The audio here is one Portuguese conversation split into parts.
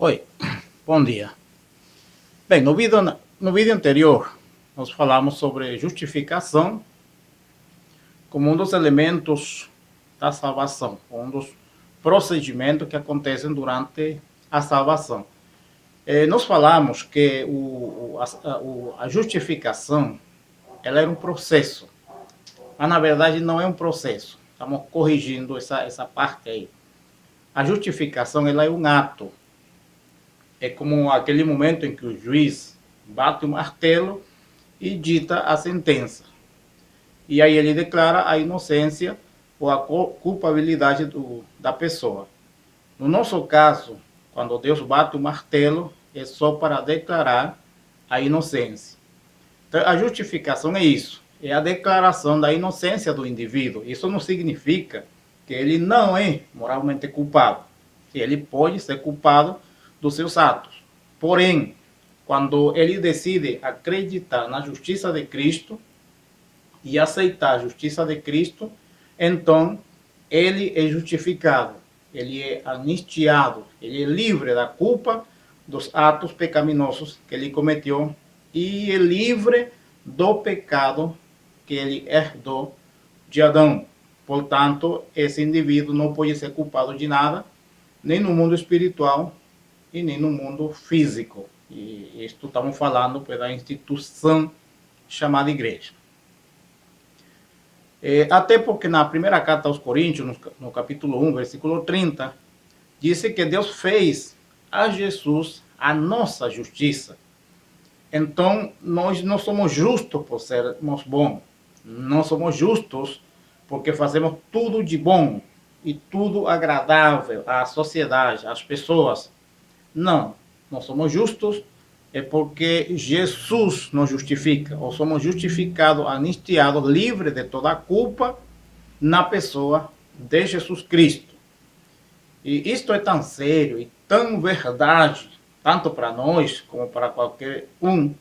Oi, bom dia. Bem, no vídeo anterior, nós falamos sobre justificação como um dos elementos da salvação, um dos procedimentos que acontecem durante a salvação. Nós falamos que a justificação ela era um processo, mas na verdade não é um processo. Estamos corrigindo essa parte aí. A justificação ela é um ato. É como aquele momento em que o juiz bate o martelo e dita a sentença. E aí ele declara a inocência ou a culpabilidade da pessoa. No nosso caso, quando Deus bate o martelo, é só para declarar a inocência. Então, a justificação é isso, é a declaração da inocência do indivíduo. Isso não significa que ele não é moralmente culpado. Ele pode ser culpado dos seus atos. Porém, quando ele decide acreditar na justiça de Cristo e aceitar a justiça de Cristo, então ele é justificado, ele é anistiado, ele é livre da culpa dos atos pecaminosos que ele cometeu e é livre do pecado que ele herdou de Adão. Portanto, esse indivíduo não pode ser culpado de nada, nem no mundo espiritual e nem no mundo físico. E isto estamos falando da instituição chamada igreja. Até porque na primeira carta aos Coríntios, no capítulo 1, versículo 30, diz que Deus fez a Jesus a nossa justiça. Então, nós não somos justos por sermos bons. Não somos justos porque fazemos tudo de bom e tudo agradável à sociedade, às pessoas. Não, nós somos justos é porque Jesus nos justifica, ou somos justificados, anistiados, livres de toda a culpa na pessoa de Jesus Cristo. E isto é tão sério e tão verdade, tanto para nós como para qualquer um,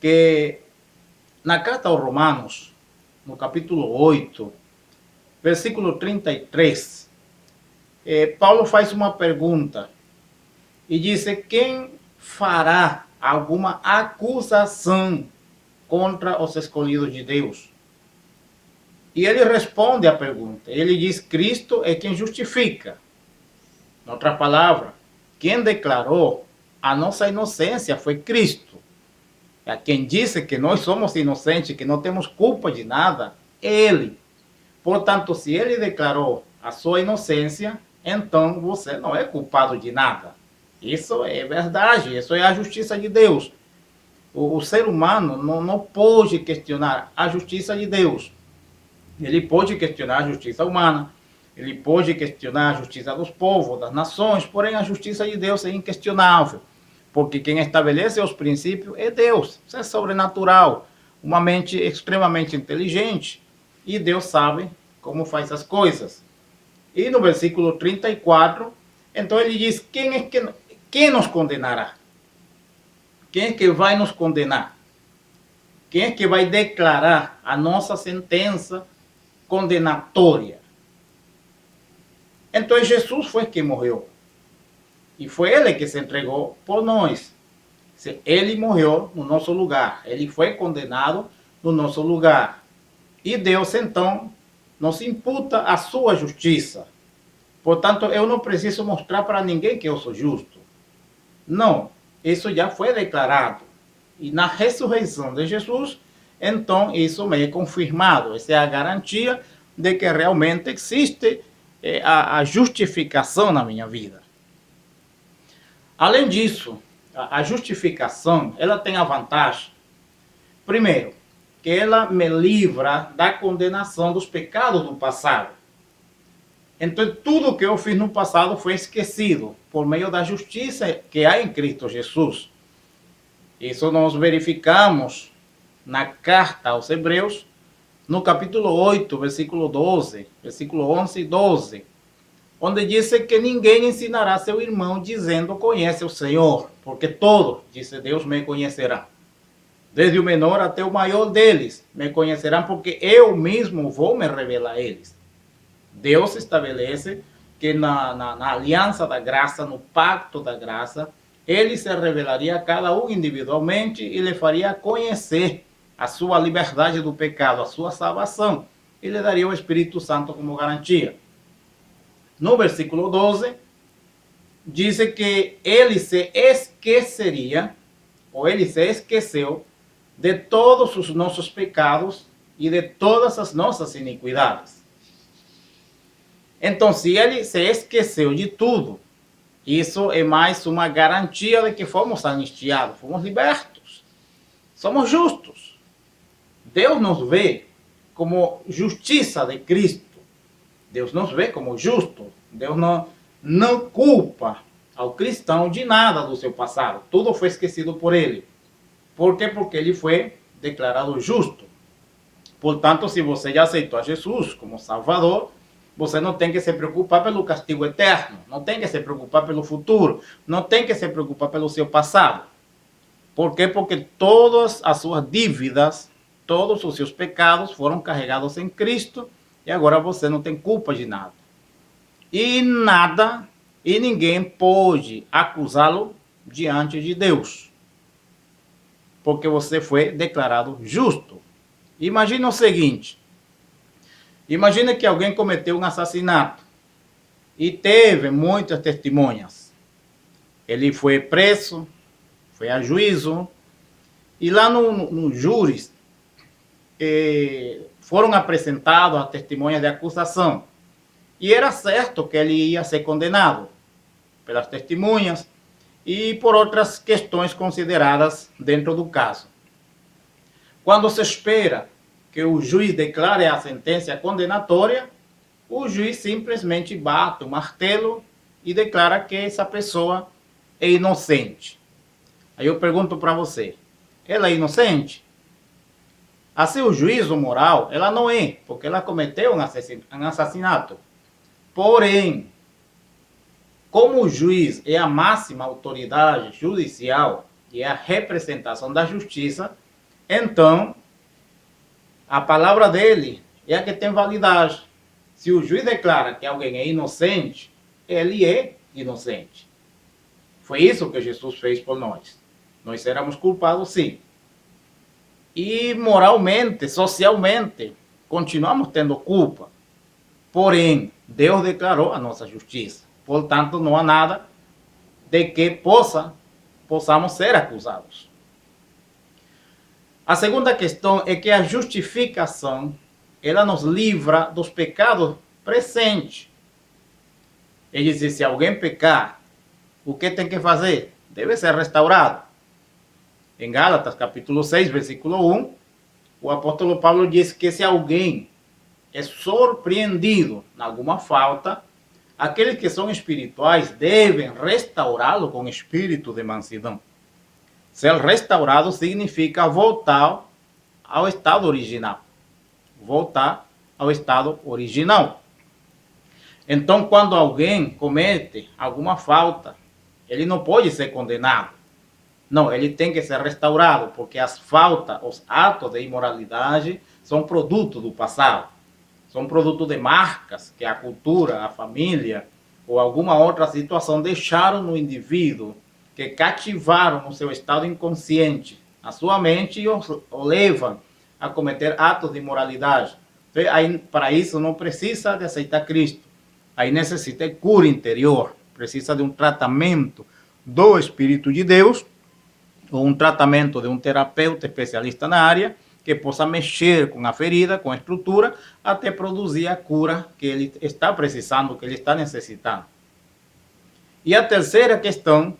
que na carta aos Romanos, no capítulo 8, versículo 33, Paulo faz uma pergunta e diz: quem fará alguma acusação contra os escolhidos de Deus? E ele responde a pergunta. Ele diz: Cristo é quem justifica. Em outra palavra, quem declarou a nossa inocência foi Cristo. É quem disse que nós somos inocentes, que não temos culpa de nada, ele. Portanto, se ele declarou a sua inocência, então você não é culpado de nada. Isso é verdade, isso é a justiça de Deus. O ser humano não pode questionar a justiça de Deus. Ele pode questionar a justiça humana, ele pode questionar a justiça dos povos, das nações, porém a justiça de Deus é inquestionável, porque quem estabelece os princípios é Deus. Isso é sobrenatural, uma mente extremamente inteligente, e Deus sabe como faz as coisas. E no versículo 34, então ele diz: quem nos condenará? Quem é que vai nos condenar? Quem é que vai declarar a nossa sentença condenatória? Então Jesus foi quem morreu. E foi ele que se entregou por nós. Ele morreu no nosso lugar. Ele foi condenado no nosso lugar. E Deus, então, nos imputa a sua justiça. Portanto, eu não preciso mostrar para ninguém que eu sou justo. Não, isso já foi declarado. E na ressurreição de Jesus, então isso me é confirmado. Essa é a garantia de que realmente existe a justificação na minha vida. Além disso, a justificação, ela tem a vantagem, primeiro, que ela me livra da condenação dos pecados do passado. Então, tudo que eu fiz no passado foi esquecido por meio da justiça que há em Cristo Jesus. Isso nós verificamos na carta aos Hebreus, no capítulo 8, versículo 12, versículo 11 e 12, onde diz que ninguém ensinará seu irmão dizendo: conhece o Senhor, porque todos, disse Deus, me conhecerão. Desde o menor até o maior deles me conhecerão, porque eu mesmo vou me revelar a eles. Deus estabelece que na aliança da graça, no pacto da graça, ele se revelaria a cada um individualmente e lhe faria conhecer a sua liberdade do pecado, a sua salvação, e lhe daria o Espírito Santo como garantia. No versículo 12, diz que ele se esqueceria, ou ele se esqueceu, de todos os nossos pecados e de todas as nossas iniquidades. Então, se ele se esqueceu de tudo, isso é mais uma garantia de que fomos anistiados, fomos libertos, somos justos. Deus nos vê como justiça de Cristo. Deus nos vê como justo. Deus não culpa ao cristão de nada do seu passado. Tudo foi esquecido por ele. Por quê? Porque ele foi declarado justo. Portanto, se você já aceitou a Jesus como Salvador, você não tem que se preocupar pelo castigo eterno, não tem que se preocupar pelo futuro, não tem que se preocupar pelo seu passado. Por quê? Porque todas as suas dívidas, todos os seus pecados foram carregados em Cristo e agora você não tem culpa de nada. E nada e ninguém pode acusá-lo diante de Deus, porque você foi declarado justo. Imagina o seguinte, imagina que alguém cometeu um assassinato e teve muitas testemunhas. Ele foi preso, foi a juízo, e lá no júri foram apresentadas as testemunhas de acusação. E era certo que ele ia ser condenado pelas testemunhas e por outras questões consideradas dentro do caso. Quando se espera que o juiz declare a sentença condenatória, o juiz simplesmente bate o martelo e declara que essa pessoa é inocente. Aí eu pergunto para você, ela é inocente? Assim, o juízo moral, ela não é, porque ela cometeu um assassinato. Porém, como o juiz é a máxima autoridade judicial e é a representação da justiça, então, a palavra dele é a que tem validade. Se o juiz declara que alguém é inocente, ele é inocente. Foi isso que Jesus fez por nós. Nós éramos culpados, sim. E moralmente, socialmente, continuamos tendo culpa. Porém, Deus declarou a nossa justiça. Portanto, não há nada de que possamos ser acusados. A segunda questão é que a justificação, ela nos livra dos pecados presentes. Ele diz, se alguém pecar, o que tem que fazer? Deve ser restaurado. Em Gálatas, capítulo 6, versículo 1, o apóstolo Paulo diz que se alguém é surpreendido em alguma falta, aqueles que são espirituais devem restaurá-lo com espírito de mansidão. Ser restaurado significa voltar ao estado original. Voltar ao estado original. Então, quando alguém comete alguma falta, ele não pode ser condenado. Não, ele tem que ser restaurado, porque as faltas, os atos de imoralidade são produto do passado. São produto de marcas que a cultura, a família ou alguma outra situação deixaram no indivíduo, que cativaram no seu estado inconsciente a sua mente e o levam a cometer atos de imoralidade. Então, aí, para isso não precisa de aceitar Cristo. Aí necessita de cura interior, precisa de um tratamento do Espírito de Deus, ou um tratamento de um terapeuta especialista na área, que possa mexer com a ferida, com a estrutura, até produzir a cura que ele está precisando, que ele está necessitando. E a terceira questão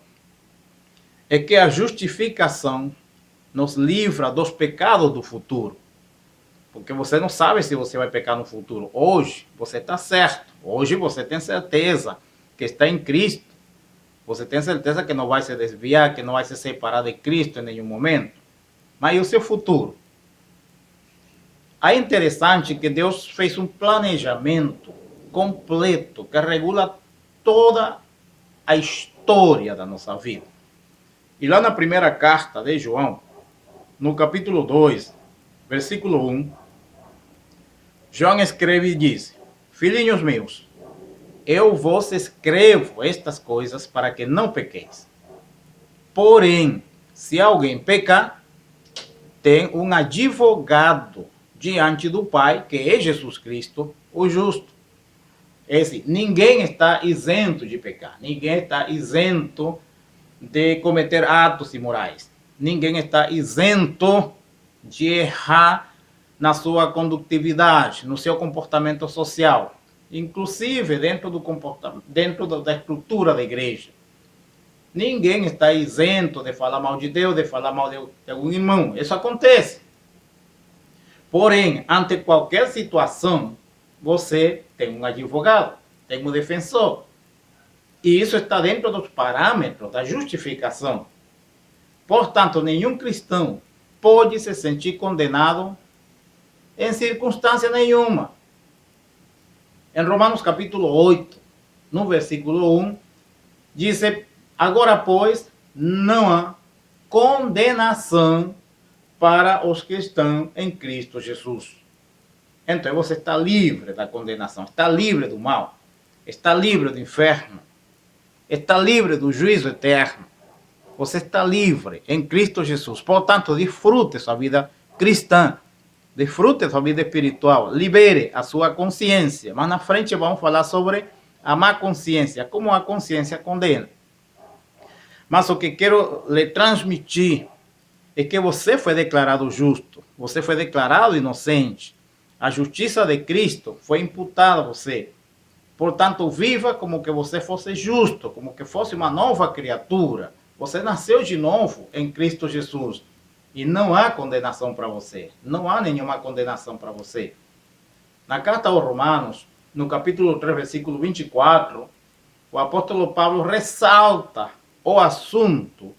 é que a justificação nos livra dos pecados do futuro. Porque você não sabe se você vai pecar no futuro. Hoje você está certo. Hoje você tem certeza que está em Cristo. Você tem certeza que não vai se desviar, que não vai se separar de Cristo em nenhum momento. Mas e o seu futuro? É interessante que Deus fez um planejamento completo que regula toda a história da nossa vida. E lá na primeira carta de João, no capítulo 2, versículo 1, João escreve e diz: Filhinhos meus, eu vos escrevo estas coisas para que não pequeis. Porém, se alguém pecar, tem um advogado diante do Pai, que é Jesus Cristo, o justo. Ninguém está isento de pecar, ninguém está isento de cometer atos imorais, ninguém está isento de errar na sua condutividade, no seu comportamento social, inclusive dentro da estrutura da igreja. Ninguém está isento de falar mal de Deus, de falar mal de algum irmão. Isso acontece. Porém, ante qualquer situação, você tem um advogado, tem um defensor. E isso está dentro dos parâmetros da justificação. Portanto, nenhum cristão pode se sentir condenado em circunstância nenhuma. Em Romanos capítulo 8, no versículo 1, diz: agora, pois, não há condenação para os que estão em Cristo Jesus. Então você está livre da condenação, está livre do mal, está livre do inferno, está livre do juízo eterno. Você está livre em Cristo Jesus. Portanto, desfrute sua vida cristã, desfrute sua vida espiritual, libere a sua consciência. Mas na frente vamos falar sobre a má consciência, como a consciência condena. Mas o que quero lhe transmitir é que você foi declarado justo, você foi declarado inocente. A justiça de Cristo foi imputada a você. Portanto, viva como que você fosse justo, como que fosse uma nova criatura. Você nasceu de novo em Cristo Jesus. E não há condenação para você. Não há nenhuma condenação para você. Na carta aos Romanos, no capítulo 3, versículo 24, o apóstolo Paulo ressalta o assunto.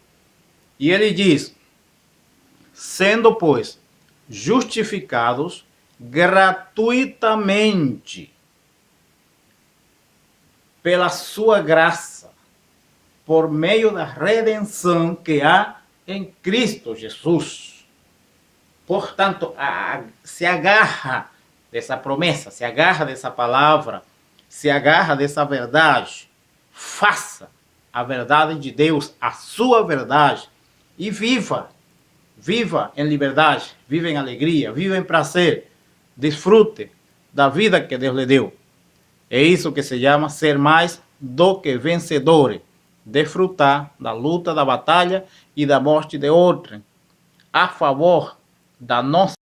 E ele diz: sendo, pois, justificados gratuitamente pela sua graça, por meio da redenção que há em Cristo Jesus. Portanto, se agarra dessa promessa, se agarra dessa palavra, se agarra dessa verdade. Faça a verdade de Deus a sua verdade e viva. Viva em liberdade, viva em alegria, viva em prazer. Desfrute da vida que Deus lhe deu. É isso que se chama ser mais do que vencedor. Desfrutar da luta, da batalha e da morte de outrem, a favor da nossa